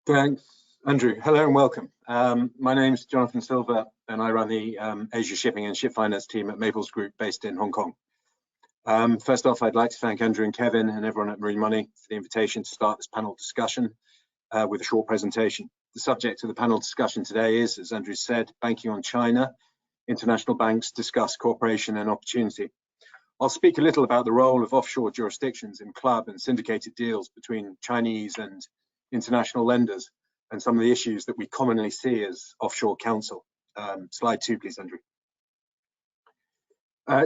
Thanks, Andrew. Hello and welcome. My name is Jonathan Silver and I run the Asia Shipping and Ship Finance team at Maples Group based in Hong Kong. First off, I'd like to thank Andrew and Kevin and everyone at Marine Money for the invitation to start this panel discussion with a short presentation. The subject of the panel discussion today is, as Andrew said, banking on China. International banks discuss cooperation and opportunity. I'll speak a little about the role of offshore jurisdictions in club and syndicated deals between Chinese and international lenders and some of the issues that we commonly see as offshore counsel. Slide 2, please, Andrew.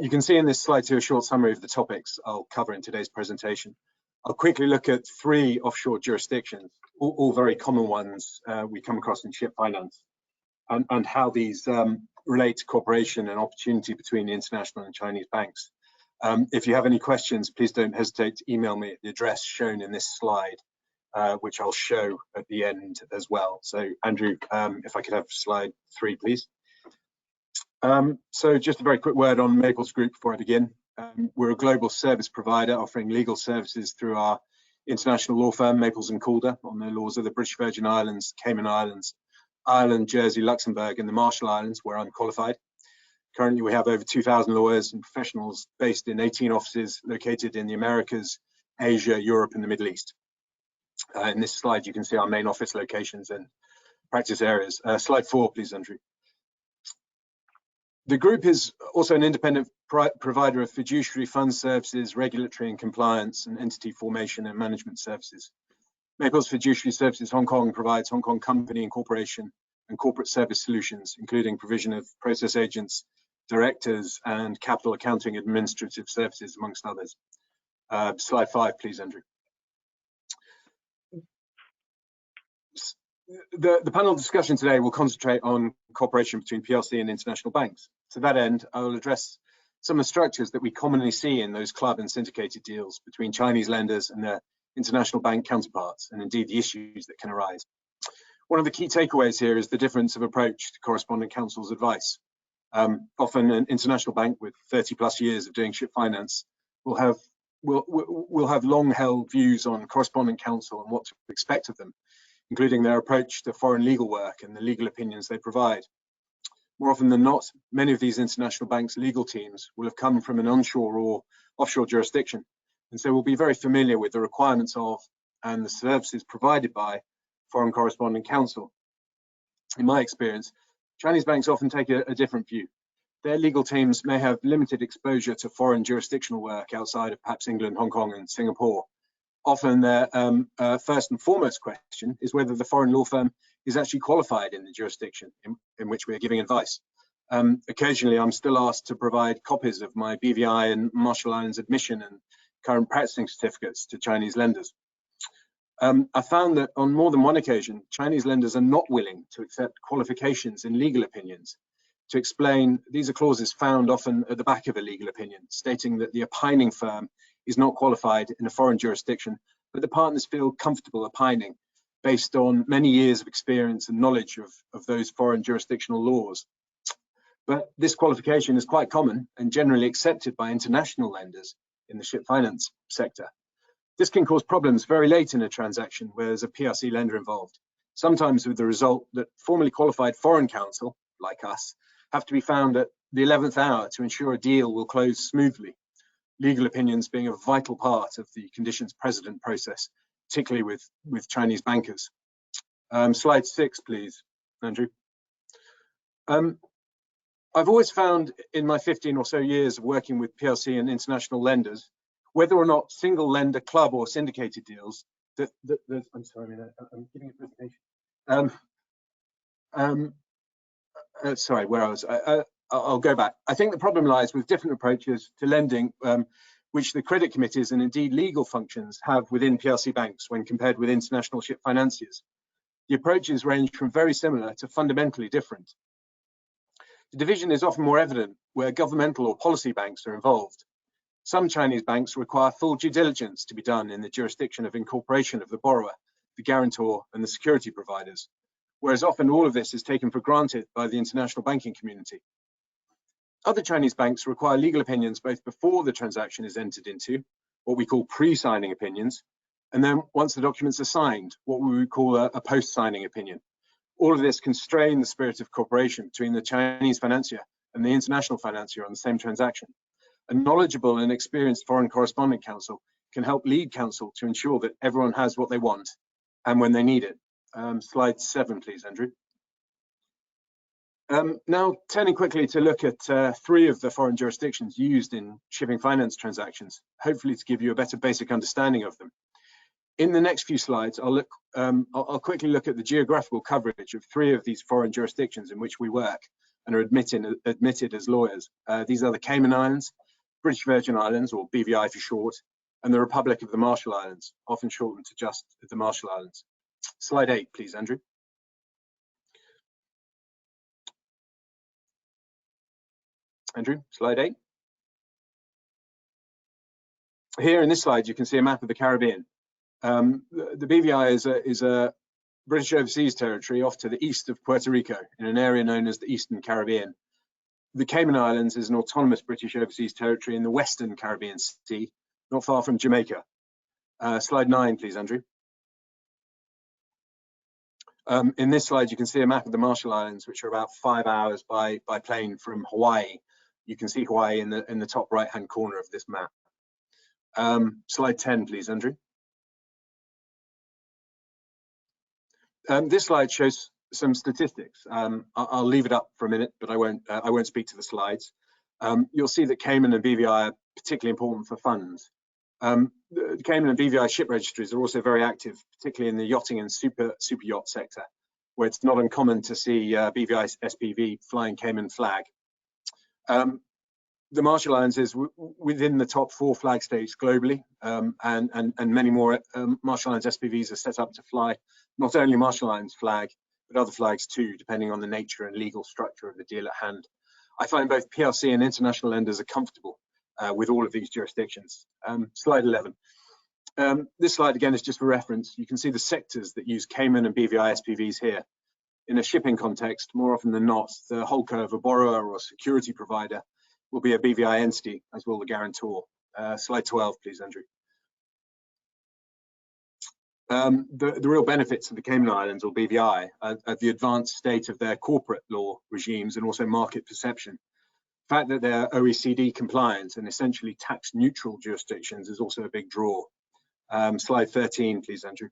You can see in this slide 2 a short summary of the topics I'll cover in today's presentation. I'll quickly look at 3 offshore jurisdictions, all very common ones we come across in ship finance, and how these relate to cooperation and opportunity between the international and Chinese banks. If you have any questions, please don't hesitate to email me at the address shown in this slide, which I'll show at the end as well. So Andrew, if I could have slide 3, please. So just a very quick word on Maples Group before I begin. We're a global service provider offering legal services through our international law firm, Maples & Calder, on the laws of the British Virgin Islands, Cayman Islands, Ireland, Jersey, Luxembourg, and the Marshall Islands, where I'm qualified. Currently, we have over 2,000 lawyers and professionals based in 18 offices located in the Americas, Asia, Europe, and the Middle East. In this slide, you can see our main office locations and practice areas. Slide 4, please, Andrew. The group is also an independent provider of fiduciary fund services, regulatory and compliance, and entity formation and management services. Maples Fiduciary Services Hong Kong provides Hong Kong company incorporation and corporate service solutions, including provision of process agents, directors, and capital accounting administrative services, amongst others. Slide 5, please, Andrew. The panel discussion today will concentrate on cooperation between PLC and international banks. To that end, I will address some of the structures that we commonly see in those club and syndicated deals between Chinese lenders and their international bank counterparts, and indeed the issues that can arise. One of the key takeaways here is the difference of approach to correspondent counsel's advice. Often an international bank with 30+ years of doing ship finance will have long-held views on correspondent counsel and what to expect of them, including their approach to foreign legal work and the legal opinions they provide. More often than not, many of these international banks' legal teams will have come from an onshore or offshore jurisdiction, and so will be very familiar with the requirements of and the services provided by foreign correspondent counsel. In my experience, Chinese banks often take a different view. Their legal teams may have limited exposure to foreign jurisdictional work outside of perhaps England, Hong Kong, and Singapore. Often their first and foremost question is whether the foreign law firm is actually qualified in the jurisdiction in which we're giving advice. Occasionally, I'm still asked to provide copies of my BVI and Marshall Islands admission and current practicing certificates to Chinese lenders. I found that on more than one occasion, Chinese lenders are not willing to accept qualifications in legal opinions to explain. These are clauses found often at the back of a legal opinion, stating that the opining firm is not qualified in a foreign jurisdiction, but the partners feel comfortable opining based on many years of experience and knowledge of those foreign jurisdictional laws. But this qualification is quite common and generally accepted by international lenders in the ship finance sector. This can cause problems very late in a transaction where there's a PRC lender involved, sometimes with the result that formally qualified foreign counsel, like us, have to be found at the 11th hour to ensure a deal will close smoothly. Legal opinions being a vital part of the conditions precedent process, particularly with Chinese bankers. Slide 6, please, Andrew. I've always found in my 15 or so years of working with PLC and international lenders, whether or not single lender club or syndicated deals, I'm sorry, I'm giving a presentation. Sorry, where I was. I'll go back. I think the problem lies with different approaches to lending, which the credit committees and indeed legal functions have within PLC banks when compared with international ship financiers. The approaches range from very similar to fundamentally different. The division is often more evident where governmental or policy banks are involved. Some Chinese banks require full due diligence to be done in the jurisdiction of incorporation of the borrower, the guarantor, and the security providers, whereas often all of this is taken for granted by the international banking community. Other Chinese banks require legal opinions both before the transaction is entered into, what we call pre-signing opinions, And then once the documents are signed, what we would call a post-signing opinion. All of this can strain the spirit of cooperation between the Chinese financier and the international financier on the same transaction. A knowledgeable and experienced foreign correspondent counsel can help lead counsel to ensure that everyone has what they want and when they need it. Slide 7, please, Andrew. Now, turning quickly to look at 3 of the foreign jurisdictions used in shipping finance transactions, hopefully to give you a better basic understanding of them. In the next few slides, I'll quickly look at the geographical coverage of 3 of these foreign jurisdictions in which we work and are admitted as lawyers. These are the Cayman Islands, British Virgin Islands, or BVI for short, and the Republic of the Marshall Islands, often shortened to just the Marshall Islands. Slide 8, please, Andrew. Andrew, slide 8. Here in this slide, you can see a map of the Caribbean. The BVI is a British overseas territory off to the east of Puerto Rico in an area known as the Eastern Caribbean. The Cayman Islands is an autonomous British overseas territory in the Western Caribbean Sea, not far from Jamaica. Slide 9, please, Andrew. In this slide, you can see a map of the Marshall Islands, which are about 5 hours by plane from Hawaii. You can see Hawaii in the top right-hand corner of this map. Slide 10, please, Andrew. This slide shows some statistics. I'll leave it up for a minute, but I won't speak to the slides. You'll see that Cayman and BVI are particularly important for funds. The Cayman and BVI ship registries are also very active, particularly in the yachting and super yacht sector, where it's not uncommon to see BVI SPV flying Cayman flag. The Marshall Islands is within the top 4 flag states globally, and many more Marshall Islands SPVs are set up to fly not only Marshall Islands flag, but other flags too, depending on the nature and legal structure of the deal at hand. I find both PLC and international lenders are comfortable with all of these jurisdictions. Slide 11. This slide again is just for reference. You can see the sectors that use Cayman and BVI SPVs here. In a shipping context, more often than not, the holdco of a borrower or security provider will be a BVI entity, as will the guarantor. Slide 12, please, Andrew. The real benefits of the Cayman Islands, or BVI, are the advanced state of their corporate law regimes and also market perception. The fact that they're OECD compliant and essentially tax neutral jurisdictions is also a big draw. Slide 13, please, Andrew.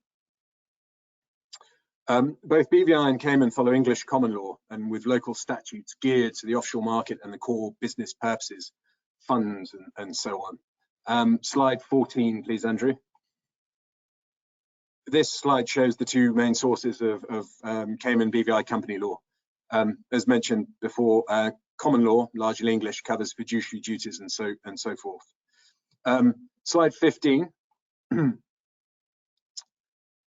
Both BVI and Cayman follow English common law and with local statutes geared to the offshore market and the core business purposes, funds and so on. Slide 14, please, Andrew. This slide shows the 2 main sources of Cayman BVI company law. As mentioned before, common law, largely English, covers fiduciary duties and so forth. Slide 15.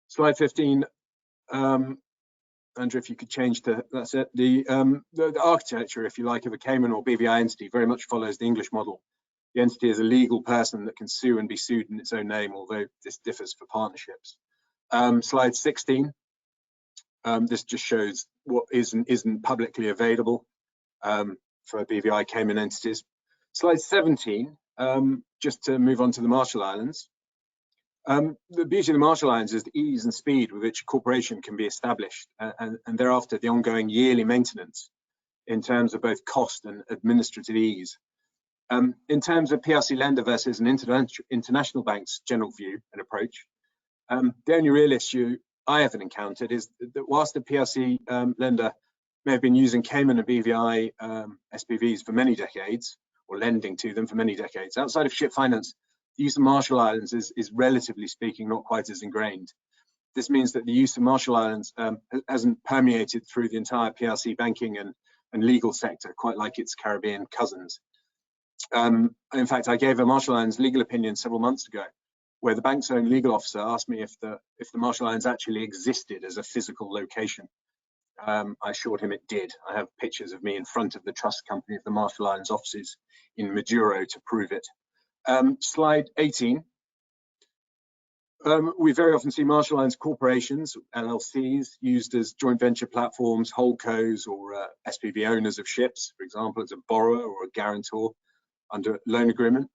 Slide 15. Andrew, if you could change to, that's it. The architecture, if you like, of a Cayman or BVI entity very much follows the English model. The entity is a legal person that can sue and be sued in its own name, although this differs for partnerships. Slide 16. This just shows what is and isn't publicly available for BVI Cayman entities. Slide 17, just to move on to the Marshall Islands. The beauty of the Marshall Islands is the ease and speed with which a corporation can be established, and thereafter the ongoing yearly maintenance in terms of both cost and administrative ease. In terms of PLC lender versus an international bank's general view and approach, the only real issue I haven't encountered is that whilst the PLC lender may have been using Cayman and BVI SPVs for many decades, or lending to them for many decades, outside of ship finance, the use of Marshall Islands is relatively speaking not quite as ingrained. This means that the use of Marshall Islands hasn't permeated through the entire PLC banking and legal sector, quite like its Caribbean cousins. In fact, I gave a Marshall Islands legal opinion several months ago, where the bank's own legal officer asked me if the Marshall Islands actually existed as a physical location. I assured him it did. I have pictures of me in front of the trust company of the Marshall Islands offices in Maduro to prove it. Slide 18. We very often see Marshall Islands corporations, LLCs, used as joint venture platforms, holdcos, or SPV owners of ships, for example, as a borrower or a guarantor under a loan agreement.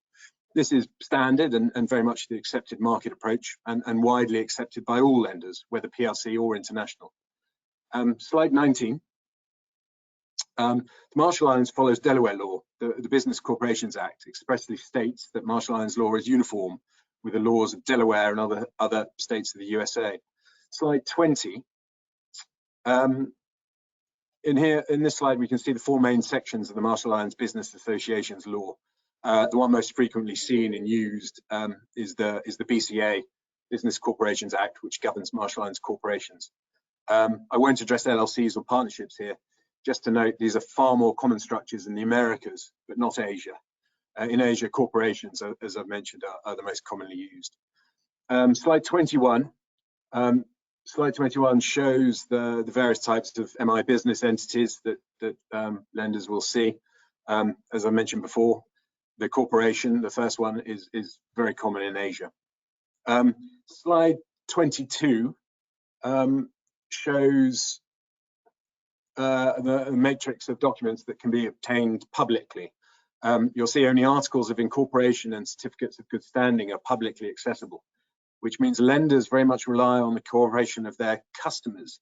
This is standard and very much the accepted market approach and widely accepted by all lenders, whether PLC or international. Slide 19. The Marshall Islands follows Delaware law. The Business Corporations Act expressly states that Marshall Islands law is uniform with the laws of Delaware and other states of the USA. Slide 20. In this slide, we can see the four main sections of the Marshall Islands Business Associations law. The one most frequently seen and used is the BCA, Business Corporations Act, which governs Marshall Islands corporations. I won't address LLCs or partnerships here. Just to note, these are far more common structures in the Americas, but not Asia. In Asia, corporations, as I've mentioned, are the most commonly used. Slide 21. Slide 21 shows the various types of MI business entities that lenders will see. As I mentioned before, the corporation, the first one, is very common in Asia. Slide 22 shows the matrix of documents that can be obtained publicly. You'll see only articles of incorporation and certificates of good standing are publicly accessible, which means lenders very much rely on the cooperation of their customers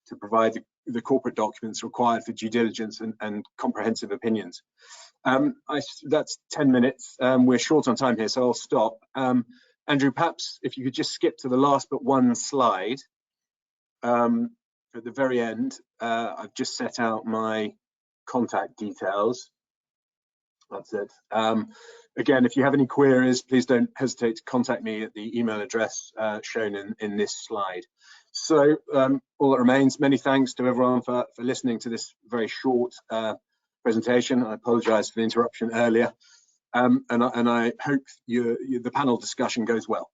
to provide the corporate documents required for due diligence and comprehensive opinions. That's 10 minutes. We're short on time here, so I'll stop. Andrew, perhaps if you could just skip to the last but one slide. At the very end, I've just set out my contact details. That's it. Again, if you have any queries, please don't hesitate to contact me at the email address shown in this slide. So all that remains, many thanks to everyone for listening to this very short presentation. I apologize for the interruption earlier, and I hope the panel discussion goes well.